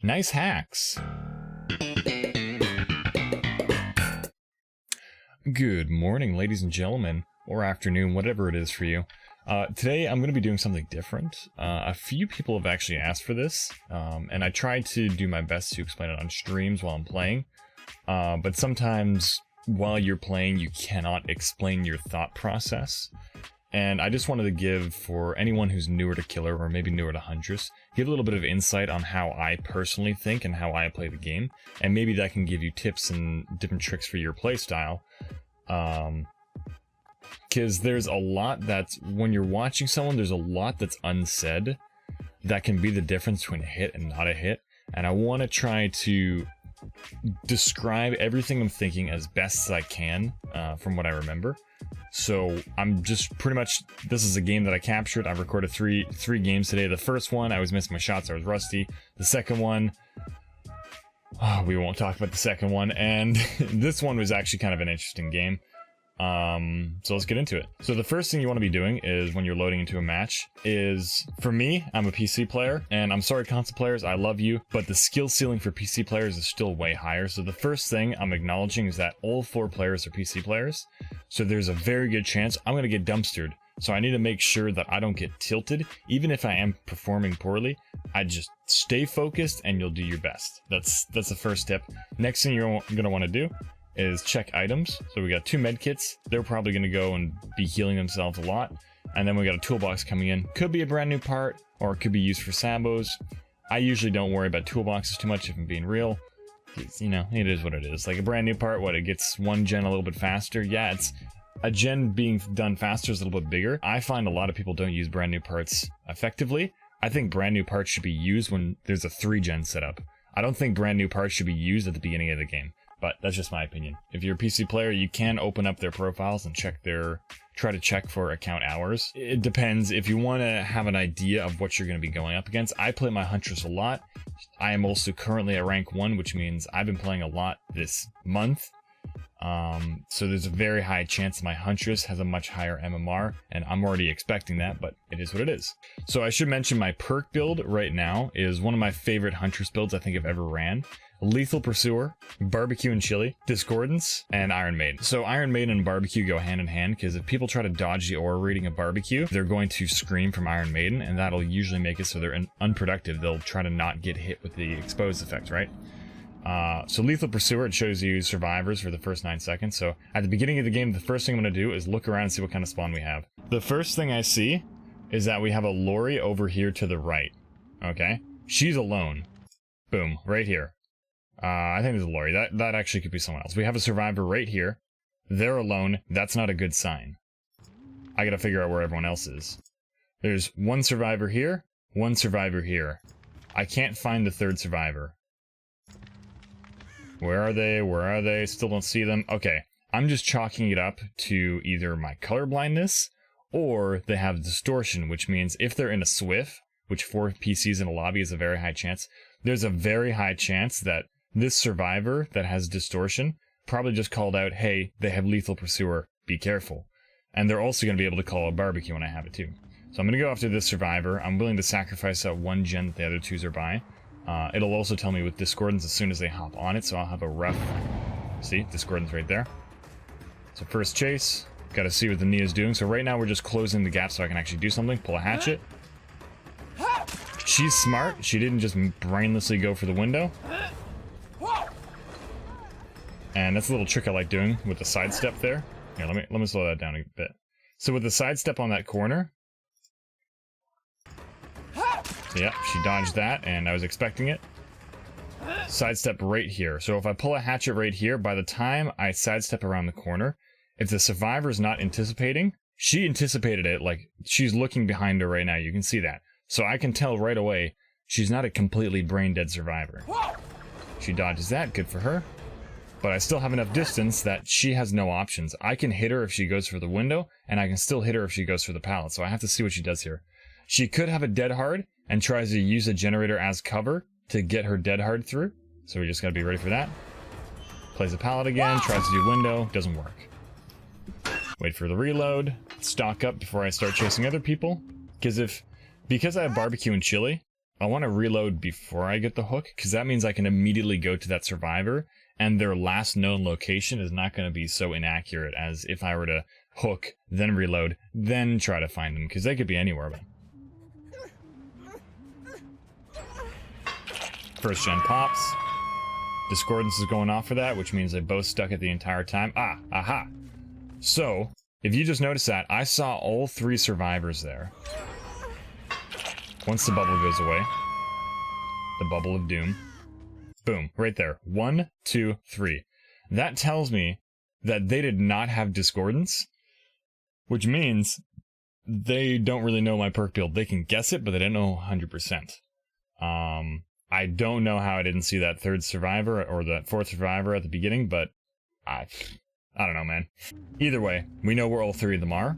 Nice hacks. Good morning, ladies and gentlemen, or afternoon, whatever it is for you. Today I'm going to be doing something different. A few people have actually asked for this, and I tried to do my best to explain it on streams while I'm playing. But sometimes while you're playing, you cannot explain your thought process. And I just wanted to give, for anyone who's newer to Killer or maybe newer to Huntress, give a little bit of insight on how I personally think and how I play the game. And maybe that can give you tips and different tricks for your playstyle. Because there's a lot that's, when you're watching someone, there's a lot that's unsaid that can be the difference between a hit and not a hit. And I want to try to describe everything I'm thinking as best as I can from what I remember. So I'm just pretty much, this is a game that I captured. I've recorded three games today. The first one, I was missing my shots, I was rusty. The second one, we won't talk about the second one. And this one was actually kind of an interesting game. So let's get into it. So the first thing you want to be doing is, when you're loading into a match, is, for me, I'm a PC player, and I'm sorry console players, I love you, but the skill ceiling for PC players is still way higher. So the first thing I'm acknowledging is that all 4 players are PC players, so there's a very good chance I'm going to get dumpstered. So I need to make sure that I don't get tilted. Even if I am performing poorly, I just stay focused and you'll do your best. That's the first step. Next thing you're going to want to do is check items. So we got 2 med kits. They're probably going to go and be healing themselves a lot. And then we got a toolbox coming in. Could be a brand new part, or it could be used for sabos. I usually don't worry about toolboxes too much if I'm being real. It's, you know, it is what it is. Like a brand new part, what, it gets 1 gen a little bit faster? Yeah, it's a gen being done faster is a little bit bigger. I find a lot of people don't use brand new parts effectively. I think brand new parts should be used when there's a 3 gen setup. I don't think brand new parts should be used at the beginning of the game. But that's just my opinion. If you're a PC player, you can open up their profiles and try to check for account hours. It depends. If you want to have an idea of what you're going to be going up against, I play my Huntress a lot. I am also currently at rank 1, which means I've been playing a lot this month. So there's a very high chance my Huntress has a much higher MMR, and I'm already expecting that, but it is what it is. So I should mention my perk build right now is one of my favorite Huntress builds I think I've ever ran. Lethal Pursuer, Barbecue and Chili, Discordance, and Iron Maiden. So Iron Maiden and Barbecue go hand in hand, because if people try to dodge the aura reading of Barbecue, they're going to scream from Iron Maiden, and that'll usually make it so they're unproductive. They'll try to not get hit with the exposed effect, right? So Lethal Pursuer, it shows you survivors for the first 9 seconds. So at the beginning of the game, the first thing I'm going to do is look around and see what kind of spawn we have. The first thing I see is that we have a Lori over here to the right. Okay? She's alone. Boom. Right here. I think there's a Lori. That actually could be someone else. We have a survivor right here. They're alone. That's not a good sign. I gotta figure out where everyone else is. There's 1 survivor here, 1 survivor here. I can't find the 3rd survivor. Where are they? Where are they? Still don't see them. Okay, I'm just chalking it up to either my color blindness, or they have distortion, which means if they're in a SWIF, which 4 PCs in a lobby is a very high chance, there's a very high chance that this survivor that has distortion probably just called out, hey, they have Lethal Pursuer, be careful. And they're also going to be able to call out Barbecue when I have it too. So I'm going to go after this survivor. I'm willing to sacrifice that 1 gen that the other 2s are by. It'll also tell me with Discordance as soon as they hop on it, so I'll have a rough... See, Discordance right there. So first chase, got to see what the Nia's doing. So right now we're just closing the gap so I can actually do something, pull a hatchet. She's smart, she didn't just brainlessly go for the window. And that's a little trick I like doing with the sidestep there. Here, let me slow that down a bit. So with the sidestep on that corner... So yeah, she dodged that, and I was expecting it. Sidestep right here. So if I pull a hatchet right here, by the time I sidestep around the corner, if the survivor's not anticipating, she anticipated it, like, she's looking behind her right now, you can see that. So I can tell right away, she's not a completely brain-dead survivor. She dodges that, good for her. But I still have enough distance that she has no options. I can hit her if she goes for the window, and I can still hit her if she goes for the pallet, so I have to see what she does here. She could have a dead hard, and tries to use a generator as cover to get her dead hard through, so we just gotta be ready for that. Plays a pallet again, tries to do window, doesn't work. Wait for the reload, stock up before I start chasing other people, because I have Barbecue and Chili, I want to reload before I get the hook, because that means I can immediately go to that survivor, and their last known location is not going to be so inaccurate as if I were to hook, then reload, then try to find them, because they could be anywhere. But first gen pops. Discordance is going off for that, which means they both stuck it the entire time. Ah, aha. So, if you just noticed that, I saw all 3 survivors there. Once the bubble goes away, the bubble of doom, boom, right there. 1, 2, 3. That tells me that they did not have discordance, which means they don't really know my perk build. They can guess it, but they don't know 100%. I don't know how I didn't see that 3rd survivor or that 4th survivor at the beginning, but I don't know, man. Either way, we know where all 3 of them are.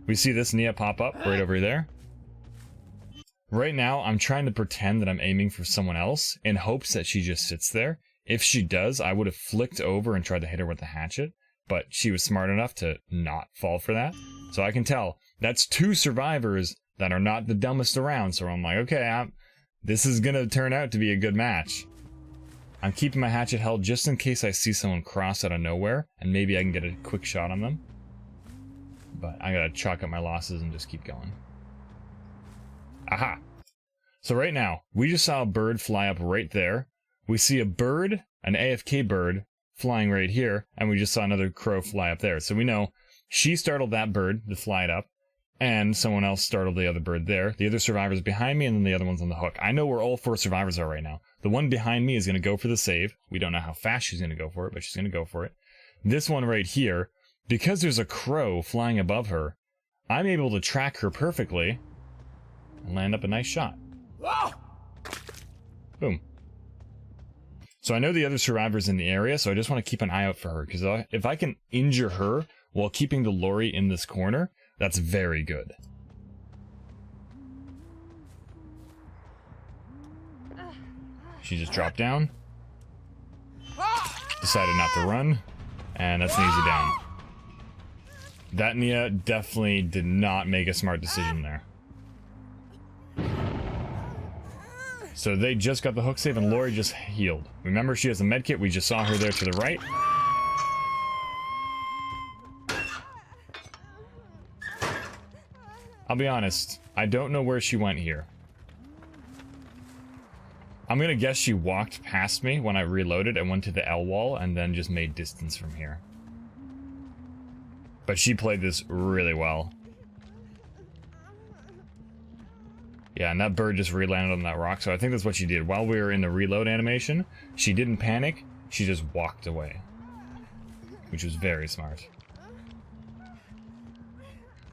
We see this Nia pop up right over there. Right now, I'm trying to pretend that I'm aiming for someone else in hopes that she just sits there. If she does, I would have flicked over and tried to hit her with the hatchet, but she was smart enough to not fall for that. So I can tell that's 2 survivors that are not the dumbest around, so I'm like, okay, this is gonna turn out to be a good match. I'm keeping my hatchet held just in case I see someone cross out of nowhere, and maybe I can get a quick shot on them. But I gotta chalk up my losses and just keep going. Aha! So right now, we just saw a bird fly up right there. We see a bird, an AFK bird, flying right here, and we just saw another crow fly up there. So we know she startled that bird to fly it up, and someone else startled the other bird there. The other survivor's behind me, and then the other one's on the hook. I know where all 4 survivors are right now. The one behind me is going to go for the save. We don't know how fast she's going to go for it, but she's going to go for it. This one right here, because there's a crow flying above her, I'm able to track her perfectly and land up a nice shot. Boom. So I know the other survivor's in the area, so I just want to keep an eye out for her, because if I can injure her while keeping the lorry in this corner, that's very good. She just dropped down. Decided not to run, and that's an easy down. That Nia definitely did not make a smart decision there. So they just got the hook save and Lori just healed. Remember, she has a medkit. We just saw her there to the right. I'll be honest, I don't know where she went here. I'm gonna guess she walked past me when I reloaded and went to the L wall and then just made distance from here. But she played this really well. Yeah, and that bird just re-landed on that rock, so I think that's what she did. While we were in the reload animation, she didn't panic, she just walked away. Which was very smart.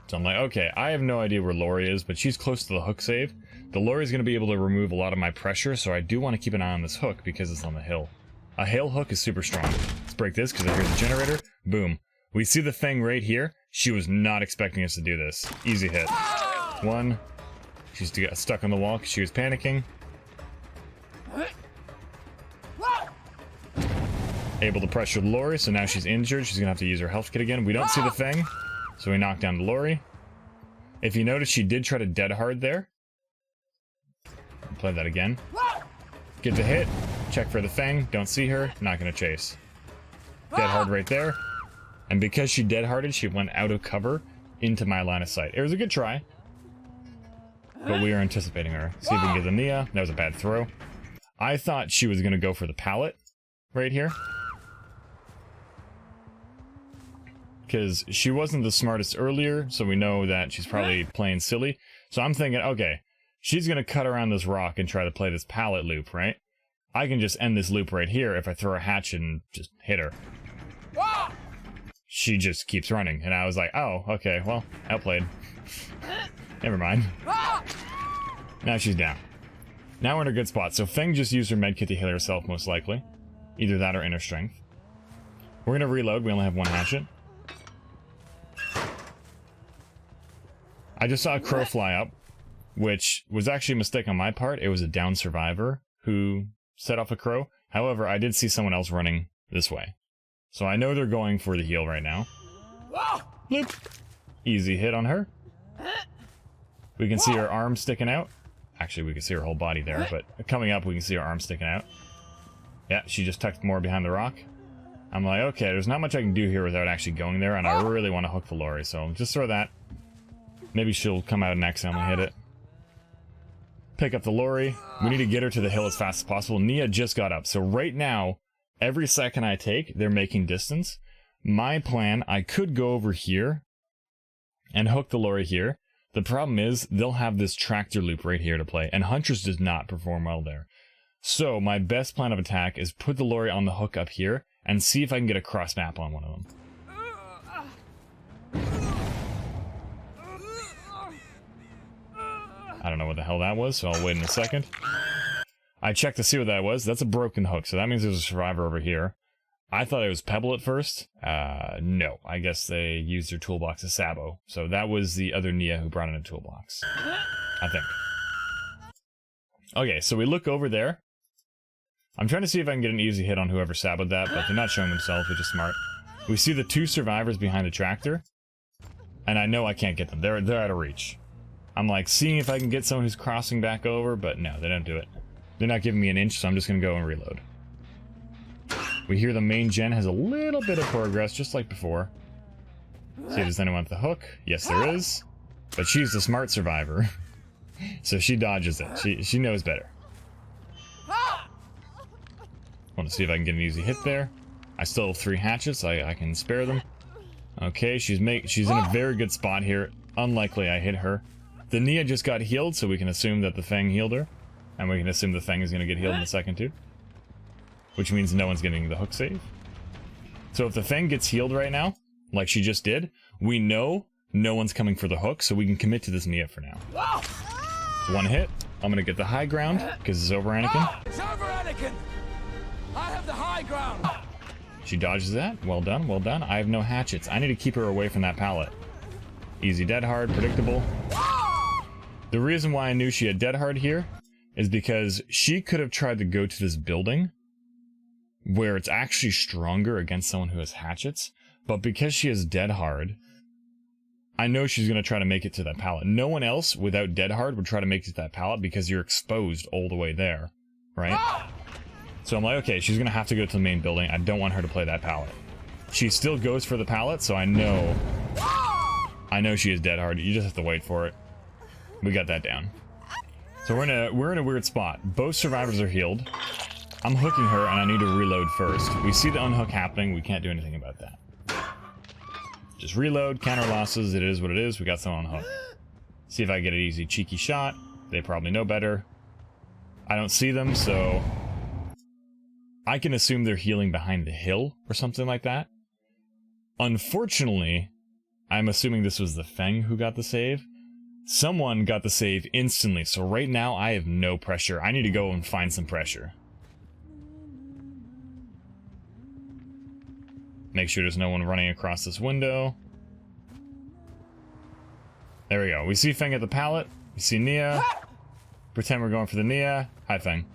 So I'm like, okay, I have no idea where Lori is, but she's close to the hook save. The Lori's going to be able to remove a lot of my pressure, so I do want to keep an eye on this hook because it's on the hill. A hail hook is super strong. Let's break this because I hear the generator. Boom. We see the thing right here. She was not expecting us to do this. Easy hit. 1. She's stuck on the wall because she was panicking. Able to pressure Lori, so now she's injured. She's going to have to use her health kit again. We don't see the thing, so we knock down Lori. If you notice, she did try to dead hard there. Play that again. Get the hit. Check for the thing. Don't see her. Not going to chase. Dead hard right there. And because she dead harded, she went out of cover into my line of sight. It was a good try. But we are anticipating her. See if we can get the Nia. That was a bad throw. I thought she was going to go for the pallet right here. Because she wasn't the smartest earlier, so we know that she's probably playing silly. So I'm thinking, okay, she's going to cut around this rock and try to play this pallet loop, right? I can just end this loop right here if I throw a hatchet and just hit her. She just keeps running, and I was like, oh, okay, well, outplayed. Never mind. Now she's down. Now we're in a good spot. So Feng just used her medkit to heal herself, most likely. Either that or inner strength. We're going to reload. We only have 1 hatchet. I just saw a crow fly up, which was actually a mistake on my part. It was a down survivor who set off a crow. However, I did see someone else running this way. So I know they're going for the heal right now. Bloop. Easy hit on her. We can see her arm sticking out. Actually, we can see her whole body there, but coming up, we can see her arm sticking out. Yeah, she just tucked more behind the rock. I'm like, okay, there's not much I can do here without actually going there, and I really want to hook the lorry, so just throw that. Maybe she'll come out and accidentally hit it. Pick up the lorry. We need to get her to the hill as fast as possible. Nia just got up, so right now, every second I take, they're making distance. My plan, I could go over here and hook the lorry here. The problem is, they'll have this tractor loop right here to play, and Huntress does not perform well there. So, my best plan of attack is put the lorry on the hook up here, and see if I can get a cross map on one of them. I don't know what the hell that was, so I'll wait in a second. I checked to see what that was. That's a broken hook, so that means there's a survivor over here. I thought it was Pebble at first. No. I guess they used their toolbox as Sabo. So that was the other Nia who brought in a toolbox. I think. Okay, so we look over there. I'm trying to see if I can get an easy hit on whoever saboed that, but they're not showing themselves, which is smart. We see the two survivors behind the tractor. And I know I can't get them. They're out of reach. I'm like seeing if I can get someone who's crossing back over, but no, they don't do it. They're not giving me an inch, so I'm just going to go and reload. We hear the main gen has a little bit of progress, just like before. See if there's anyone at the hook. Yes, there is. But she's the smart survivor. So she dodges it. She knows better. Want to see if I can get an easy hit there. I still have 3 hatchets. I can spare them. Okay, she's in a very good spot here. Unlikely I hit her. The Nia just got healed, so we can assume that the Fang healed her. And we can assume the Fang is going to get healed in a second, too. Which means no one's getting the hook save. So if the Fang gets healed right now, like she just did, we know no one's coming for the hook, so we can commit to this Nia for now. 1 hit. I'm going to get the high ground, because it's over Anakin. It's over, Anakin! I have the high ground! She dodges that. Well done, well done. I have no hatchets. I need to keep her away from that pallet. Easy dead hard, predictable. The reason why I knew she had dead hard here is because she could have tried to go to this building where it's actually stronger against someone who has hatchets, but because she has dead hard, I know she's going to try to make it to that pallet. No one else without dead hard would try to make it to that pallet because you're exposed all the way there, right? So I'm like, okay, she's going to have to go to the main building. I don't want her to play that pallet. She still goes for the pallet, so I know she is dead hard. You just have to wait for it. We got that down. So we're in a weird spot. Both survivors are healed. I'm hooking her, and I need to reload first. We see the unhook happening. We can't do anything about that. Just reload, counter losses. It is what it is. We got someone on hook. See if I get an easy, cheeky shot. They probably know better. I don't see them, so I can assume they're healing behind the hill or something like that. Unfortunately, I'm assuming this was the Feng who got the save. Someone got the save instantly, so right now I have no pressure. I need to go and find some pressure. Make sure there's no one running across this window. There we go. We see Feng at the pallet. We see Nia. Pretend we're going for the Nia. Hi, Feng.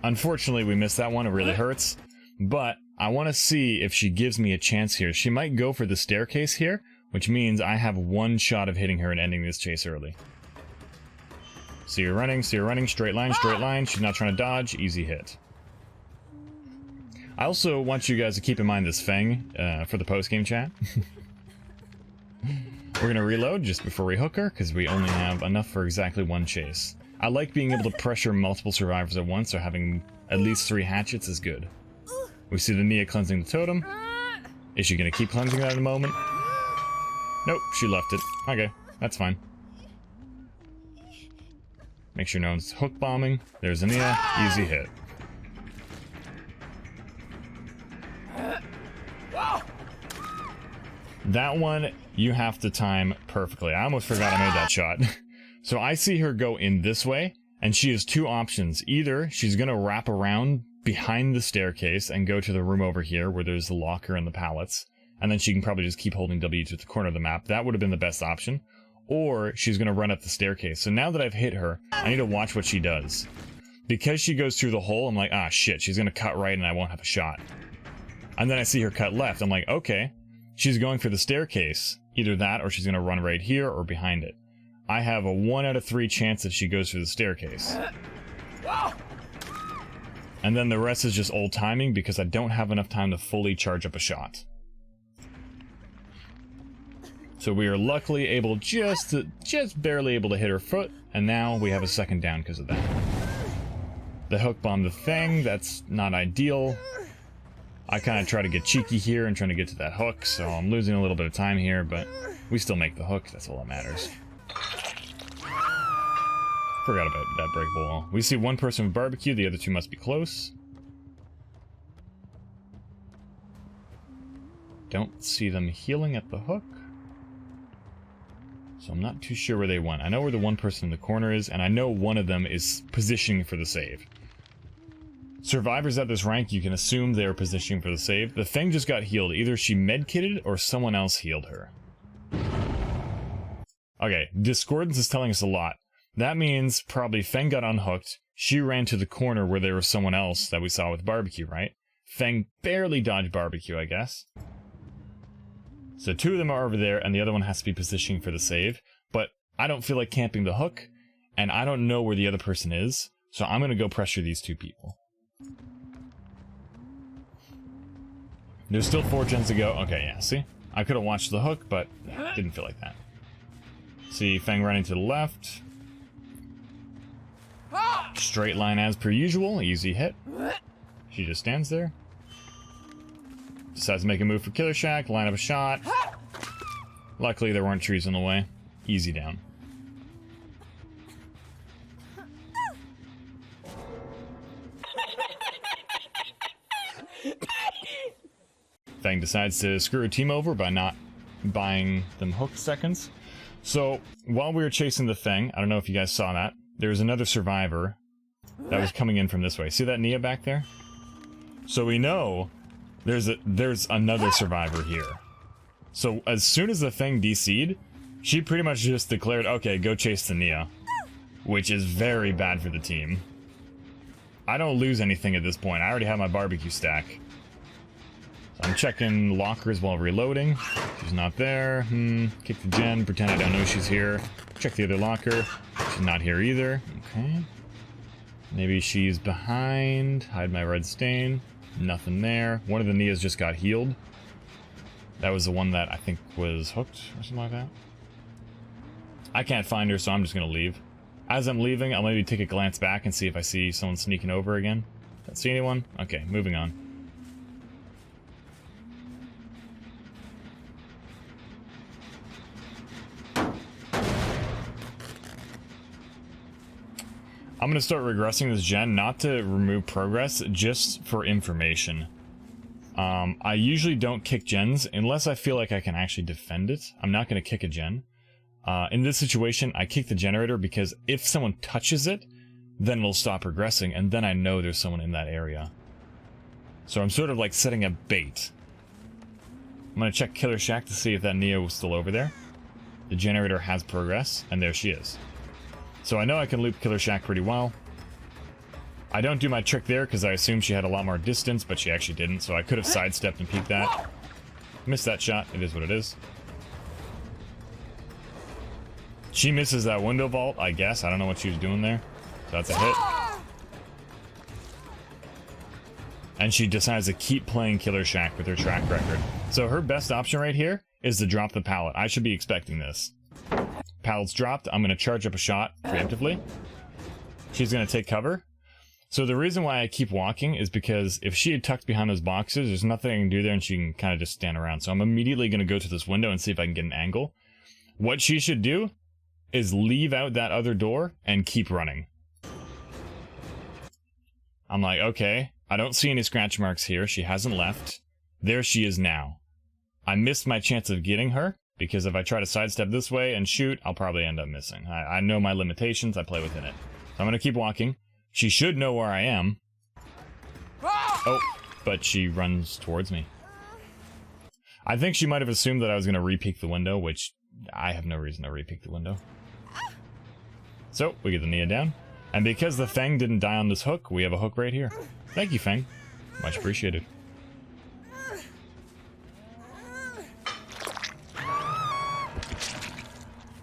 Unfortunately, we missed that one. It really hurts. But I want to see if she gives me a chance here. She might go for the staircase here, which means I have 1 shot of hitting her and ending this chase early. See her running, straight line, straight line. She's not trying to dodge, easy hit. I also want you guys to keep in mind this Feng for the post-game chat. We're going to reload just before we hook her, because we only have enough for exactly 1 chase. I like being able to pressure multiple survivors at once, so having at least 3 hatchets is good. We see the Nia cleansing the totem. Is she going to keep cleansing that in a moment? Nope, she left it. Okay, that's fine. Make sure no one's hook bombing. There's a Nia, easy hit. That one, you have to time perfectly. I almost forgot I made that shot. So I see her go in this way, and she has 2 options. Either she's going to wrap around behind the staircase and go to the room over here where there's the locker and the pallets, and then she can probably just keep holding W to the corner of the map. That would have been the best option. Or she's going to run up the staircase. So now that I've hit her, I need to watch what she does. Because she goes through the hole, I'm like, ah, shit, she's going to cut right and I won't have a shot. And then I see her cut left. I'm like, okay, she's going for the staircase. Either that or she's going to run right here or behind it. I have a 1 out of 3 chance that she goes through the staircase. And then the rest is just old timing because I don't have enough time to fully charge up a shot. So we are luckily able just barely able to hit her foot, and now we have a second down because of that. The hook bombed the thing, that's not ideal. I kind of try to get cheeky here and trying to get to that hook, so I'm losing a little bit of time here, but we still make the hook, that's all that matters. Forgot about that breakable wall. We see one person with barbecue, the other two must be close. Don't see them healing at the hook. So I'm not too sure where they went. I know where the one person in the corner is, and I know one of them is positioning for the save. Survivors at this rank, you can assume they're positioning for the save. The thing just got healed. Either she med-kitted or someone else healed her. Okay, Discordance is telling us a lot. That means probably Feng got unhooked, she ran to the corner where there was someone else that we saw with barbecue, right? Feng barely dodged barbecue, I guess. So 2 of them are over there, and the other one has to be positioning for the save. But I don't feel like camping the hook, and I don't know where the other person is, so I'm gonna go pressure these 2 people. There's still 4 gens to go. Okay, yeah, see? I could have watched the hook, but didn't feel like that. See Feng running to the left. Straight line as per usual, easy hit. She just stands there. Decides to make a move for Killer Shack, line up a shot. Luckily there weren't trees in the way. Easy down. Fang decides to screw a team over by not buying them hooked seconds. So, while we were chasing the thing, I don't know if you guys saw that, there was another survivor that was coming in from this way. See that Nia back there? So we know there's another survivor here. So as soon as the thing DC'd, she pretty much just declared, okay, go chase the Nia. Which is very bad for the team. I don't lose anything at this point. I already have my barbecue stack. So I'm checking lockers while reloading. She's not there. Kick the gen, pretend I don't know she's here. Check the other locker. She's not here either. Okay. Maybe she's behind. Hide my red stain. Nothing there. One of the Nias just got healed. That was the one that I think was hooked or something like that. I can't find her, so I'm just gonna leave. As I'm leaving, I'll maybe take a glance back and see if I see someone sneaking over again. Don't see anyone? Okay, moving on. I'm going to start regressing this gen, not to remove progress, just for information. I usually don't kick gens unless I feel like I can actually defend it. I'm not going to kick a gen. In this situation, I kick the generator because if someone touches it, then it'll stop progressing, and then I know there's someone in that area. So I'm sort of like setting a bait. I'm going to check Killer Shack to see if that Nia was still over there. The generator has progress, and there she is. So I know I can loop Killer Shack pretty well. I don't do my trick there because I assumed she had a lot more distance, but she actually didn't, so I could have sidestepped and peeked that. Missed that shot. It is what it is. She misses that window vault, I guess. I don't know what she was doing there. So that's a hit. And she decides to keep playing Killer Shack with her track record. So her best option right here is to drop the pallet. I should be expecting this. Pallet's dropped. I'm going to charge up a shot preemptively. She's going to take cover. So the reason why I keep walking is because if she had tucked behind those boxes, there's nothing I can do there and she can kind of just stand around. So I'm immediately going to go to this window and see if I can get an angle. What she should do is leave out that other door and keep running. I'm like, okay, I don't see any scratch marks here. She hasn't left. There she is now. I missed my chance of getting her. Because if I try to sidestep this way and shoot, I'll probably end up missing. I know my limitations, I play within it. So I'm going to keep walking. She should know where I am. Oh, but she runs towards me. I think she might have assumed that I was going to re-peek the window, which I have no reason to re-peek the window. So, we get the Nia down. And because the Feng didn't die on this hook, we have a hook right here. Thank you, Feng. Much appreciated.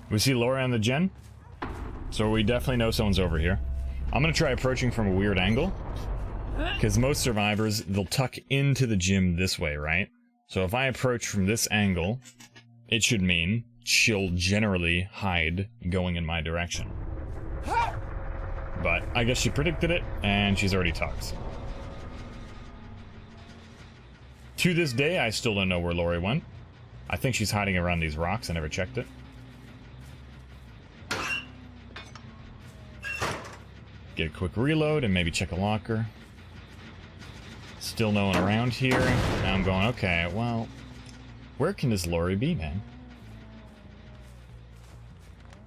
We see Laura on the gen. So we definitely know someone's over here. I'm gonna try approaching from a weird angle. Because most survivors, they'll tuck into the gym this way, right? So if I approach from this angle, it should mean she'll generally hide going in my direction. But I guess she predicted it, and she's already tucked. To this day, I still don't know where Lori went. I think she's hiding around these rocks. I never checked it. Get a quick reload and maybe check a locker. Still no one around here. Now I'm going, okay, well, where can this Lori be, man?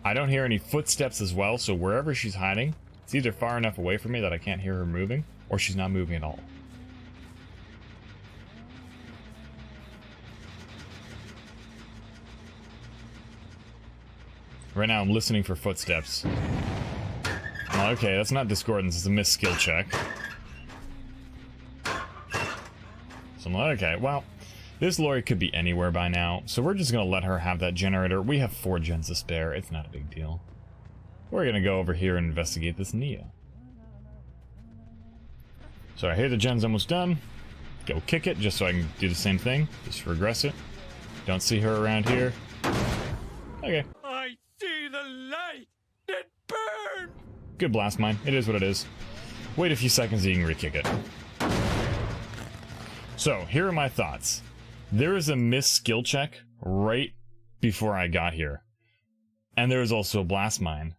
I don't hear any footsteps as well, so wherever she's hiding, it's either far enough away from me that I can't hear her moving, or she's not moving at all. Right now I'm listening for footsteps. Oh, okay, that's not discordance, it's a missed skill check. So I'm like, okay, well, this Lori could be anywhere by now, so we're just gonna let her have that generator. We have 4 gens to spare, it's not a big deal. We're gonna go over here and investigate this Nia. So I hear the gen's almost done. Go kick it, just so I can do the same thing. Just regress it. Don't see her around here. Okay. I see the light! It burns! Good blast mine. It is what it is. Wait a few seconds and you can re-kick it. So, here are my thoughts. There is a missed skill check right before I got here. And there is also a blast mine.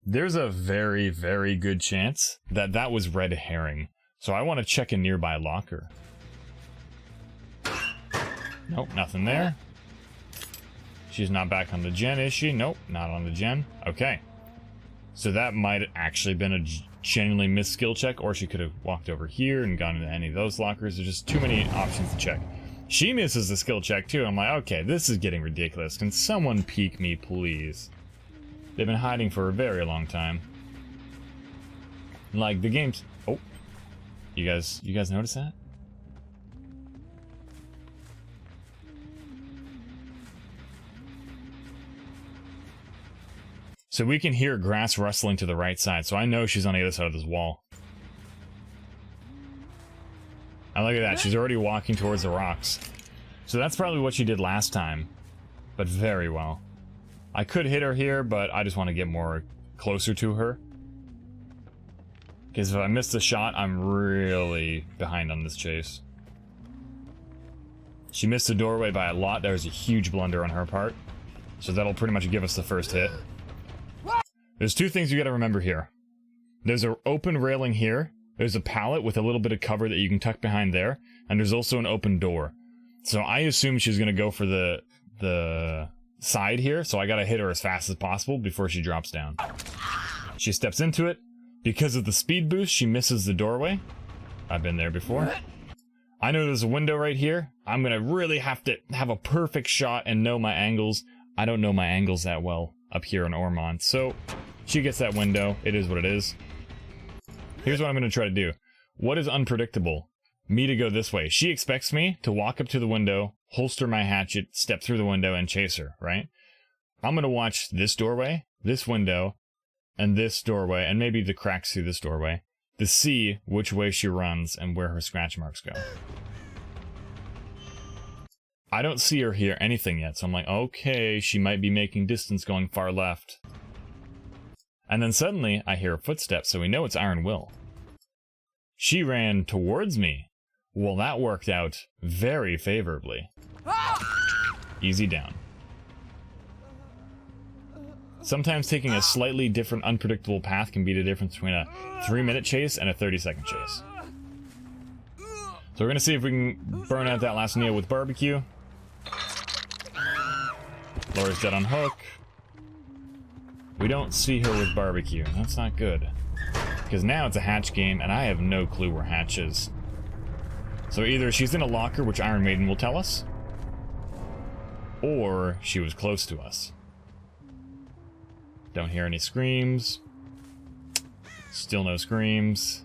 There's a very, very good chance that that was red herring. So I want to check a nearby locker. Nope, nothing there. She's not back on the gen, is she? Nope, not on the gen. Okay. So that might have actually been a genuinely missed skill check, or she could have walked over here and gone into any of those lockers. There's just too many options to check. She misses the skill check too. I'm like, okay, this is getting ridiculous. Can someone peek me, please? They've been hiding for a very long time. Like, the game's... Oh. You guys notice that? So we can hear grass rustling to the right side, so I know she's on the other side of this wall. And look at that, she's already walking towards the rocks. So that's probably what she did last time, but very well. I could hit her here, but I just want to get more closer to her. Because if I miss the shot, I'm really behind on this chase. She missed the doorway by a lot. That was a huge blunder on her part. So that'll pretty much give us the first hit. There's 2 things you gotta remember here. There's an open railing here. There's a pallet with a little bit of cover that you can tuck behind there. And there's also an open door. So I assume she's gonna go for the side here. So I gotta hit her as fast as possible before she drops down. She steps into it. Because of the speed boost, she misses the doorway. I've been there before. I know there's a window right here. I'm gonna really have to have a perfect shot and know my angles. I don't know my angles that well up here in Ormond, so she gets that window. It is what it is. Here's what I'm gonna try to do. What is unpredictable? Me to go this way. She expects me to walk up to the window, holster my hatchet, step through the window, and chase her, right? I'm gonna watch this doorway, this window, and this doorway, and maybe the cracks through this doorway, to see which way she runs and where her scratch marks go. I don't see her here anything yet, so I'm like, okay, she might be making distance going far left. And then suddenly, I hear a footstep, so we know it's Iron Will. She ran towards me. Well, that worked out very favorably. Easy down. Sometimes taking a slightly different, unpredictable path can be the difference between a 3-minute chase and a 30-second chase. So we're gonna see if we can burn out that last Nia with barbecue. Laura's dead on hook. We don't see her with barbecue. That's not good. Because now it's a hatch game, and I have no clue where hatch is. So either she's in a locker, which Iron Maiden will tell us, or she was close to us. Don't hear any screams. Still no screams.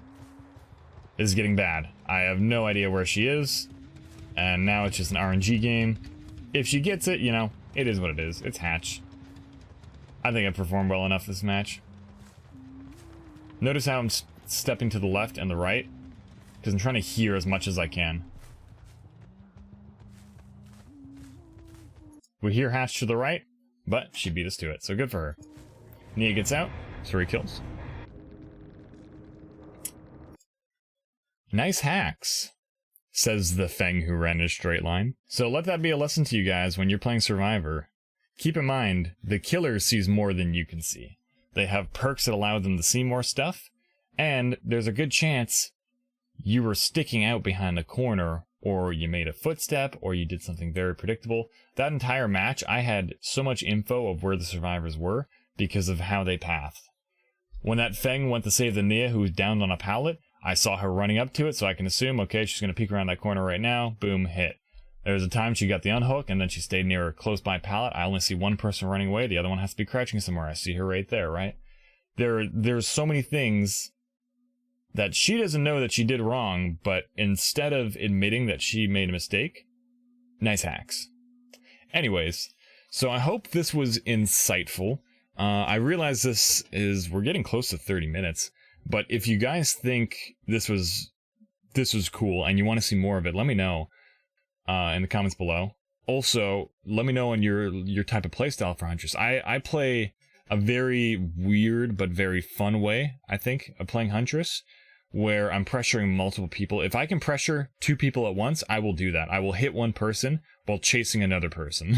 This is getting bad. I have no idea where she is. And now it's just an RNG game. If she gets it, you know, it is what it is. It's hatch. I think I performed well enough this match. Notice how I'm stepping to the left and the right, because I'm trying to hear as much as I can. We hear Hatch to the right, but she beat us to it, so good for her. Nia gets out, 3 kills. Nice hacks, says the Feng who ran in a straight line. So let that be a lesson to you guys when you're playing Survivor. Keep in mind, the killer sees more than you can see. They have perks that allow them to see more stuff, and there's a good chance you were sticking out behind a corner, or you made a footstep, or you did something very predictable. That entire match, I had so much info of where the survivors were because of how they pathed. When that Feng went to save the Nia who was downed on a pallet, I saw her running up to it, so I can assume, okay, she's going to peek around that corner right now. Boom, hit. There was a time she got the unhook, and then she stayed near a close-by pallet. I only see one person running away. The other one has to be crouching somewhere. I see her right there, right? There's so many things that she doesn't know that she did wrong, but instead of admitting that she made a mistake, nice hacks. Anyways, so I hope this was insightful. I realize we're getting close to 30 minutes, but if you guys think this was cool and you want to see more of it, let me know in the comments below. Also, let me know on your type of playstyle for Huntress. I play a very weird but very fun way, I think, of playing Huntress, where I'm pressuring multiple people. If I can pressure 2 people at once, I will do that. I will hit one person while chasing another person,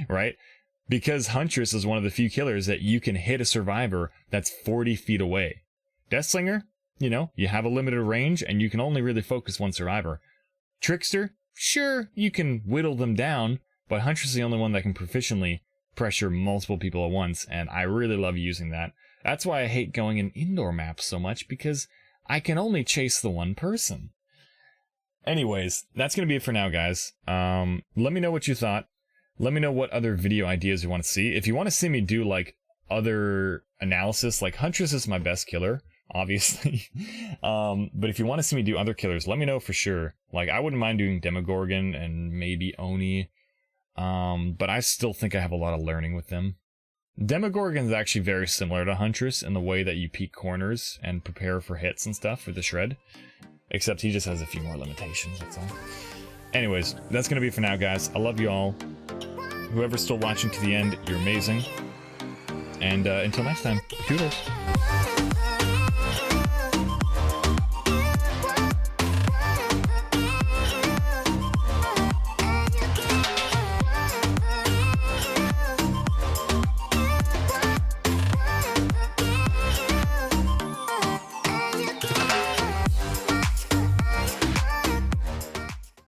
right? Because Huntress is one of the few killers that you can hit a survivor that's 40 feet away. Deathslinger, you know, you have a limited range and you can only really focus one survivor. Trickster, sure, you can whittle them down, but Huntress is the only one that can proficiently pressure multiple people at once, and I really love using that. That's why I hate going in indoor maps so much, because I can only chase the one person. Anyways, that's going to be it for now, guys. Let me know what you thought. Let me know what other video ideas you want to see. If you want to see me do, like, other analysis, like Huntress is my best killer, obviously. But if you want to see me do other killers, let me know for sure. Like, I wouldn't mind doing Demogorgon and maybe Oni. But I still think I have a lot of learning with them. Demogorgon is actually very similar to Huntress in the way that you peek corners and prepare for hits and stuff for the shred. Except he just has a few more limitations, that's all. Anyways, that's going to be it for now, guys. I love you all. Whoever's still watching to the end, you're amazing. And until next time, toodles.